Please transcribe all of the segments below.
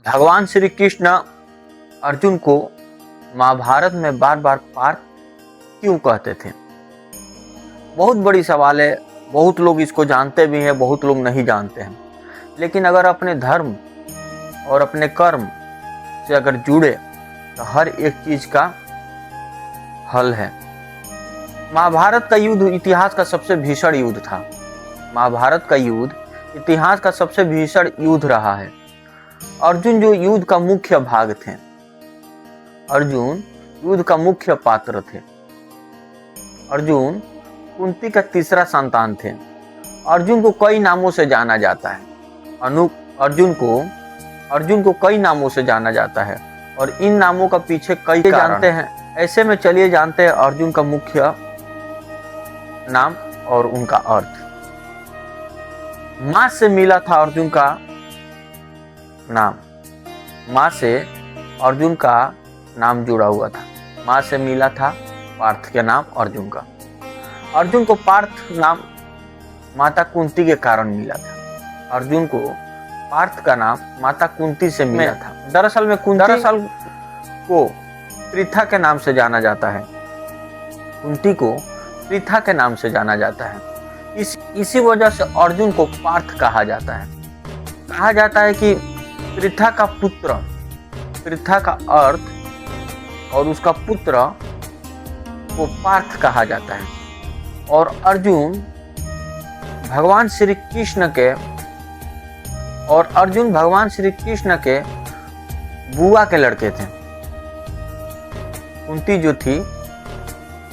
भगवान श्री कृष्ण अर्जुन को महाभारत में बार बार पार्थ क्यों कहते थे? बहुत बड़ी सवाल है। बहुत लोग इसको जानते भी हैं, बहुत लोग नहीं जानते हैं। लेकिन अगर अपने धर्म और अपने कर्म से अगर जुड़े तो हर एक चीज का हल है। महाभारत का युद्ध इतिहास का सबसे भीषण युद्ध था। महाभारत का युद्ध इतिहास का सबसे भीषण युद्ध रहा है। अर्जुन जो युद्ध का मुख्य भाग थे, अर्जुन युद्ध का मुख्य पात्र थे। अर्जुन कुंती का तीसरा संतान थे। अर्जुन को कई नामों से जाना जाता है। अर्जुन को कई नामों से जाना जाता है और इन नामों का पीछे कई कारण जानते हैं। ऐसे में चलिए जानते हैं अर्जुन का मुख्य नाम और उनका अर्थ। मां से मिला था अर्जुन का नाम। मां से अर्जुन का नाम जुड़ा हुआ था। मां से मिला था पार्थ के नाम अर्जुन का। अर्जुन को पार्थ नाम माता कुंती के कारण मिला था। अर्जुन को पार्थ का नाम माता कुंती से मिला था। दरअसल को पृथा के नाम से जाना जाता है। कुंती को पृथा के नाम से जाना जाता है। इसी वजह से अर्जुन को पार्थ कहा जाता है। कहा जाता है कि पृथा का पुत्र, पृथा का अर्थ और उसका पुत्र को पार्थ कहा जाता है। और अर्जुन भगवान श्री कृष्ण के बुआ के लड़के थे। कुंती जो थी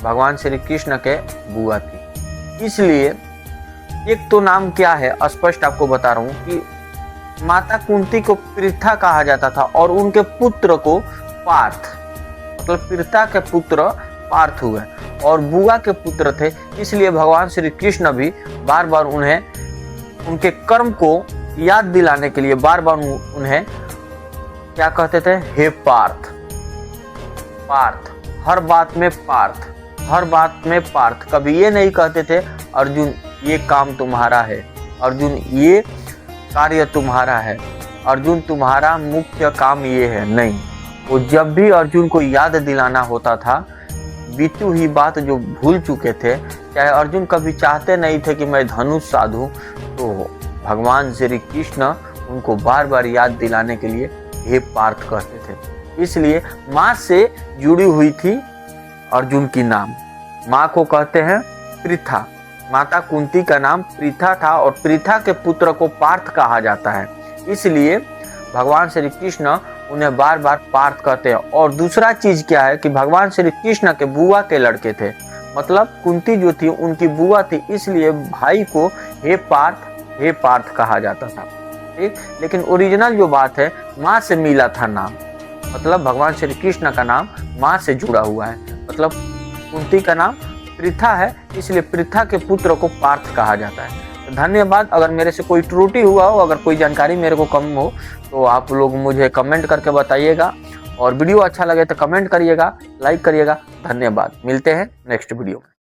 भगवान श्री कृष्ण के बुआ थी। इसलिए एक तो नाम क्या है स्पष्ट आपको बता रहा हूं कि माता कुंती को पृथा कहा जाता था और उनके पुत्र को पार्थ, मतलब पृथा के पुत्र पार्थ हुए और बुआ के पुत्र थे। इसलिए भगवान श्री कृष्ण भी बार बार उन्हें उनके कर्म को याद दिलाने के लिए बार बार उन्हें क्या कहते थे? हे पार्थ। पार्थ, हर बात में पार्थ, हर बात में पार्थ। कभी ये नहीं कहते थे अर्जुन ये काम तुम्हारा है, अर्जुन ये कार्य तुम्हारा है, अर्जुन तुम्हारा मुख्य काम ये है। नहीं, वो जब भी अर्जुन को याद दिलाना होता था बीती हुई बात जो भूल चुके थे, चाहे अर्जुन कभी चाहते नहीं थे कि मैं धनुष साधूं, तो भगवान श्री कृष्ण उनको बार बार याद दिलाने के लिए हे पार्थ कहते थे। इसलिए मां से जुड़ी हुई थी अर्जुन की नाम। मां को कहते हैं पृथा। माता कुंती का नाम पृथा था और पृथा के पुत्र को पार्थ कहा जाता है। इसलिए भगवान श्री कृष्ण उन्हें बार बार पार्थ कहते हैं। और दूसरा चीज क्या है कि भगवान श्री कृष्ण के बुआ के लड़के थे, मतलब कुंती जो थी उनकी बुआ थी। इसलिए भाई को हे पार्थ कहा जाता था। ठीक, लेकिन ओरिजिनल जो बात है माँ से मिला था नाम, मतलब भगवान श्री कृष्ण का नाम माँ से जुड़ा हुआ है। मतलब कुंती का नाम पृथा है, इसलिए पृथा के पुत्र को पार्थ कहा जाता है। तो धन्यवाद। अगर मेरे से कोई त्रुटि हुआ हो, अगर कोई जानकारी मेरे को कम हो, तो आप लोग मुझे कमेंट करके बताइएगा। और वीडियो अच्छा लगे तो कमेंट करिएगा, लाइक करिएगा। धन्यवाद। मिलते हैं नेक्स्ट वीडियो में।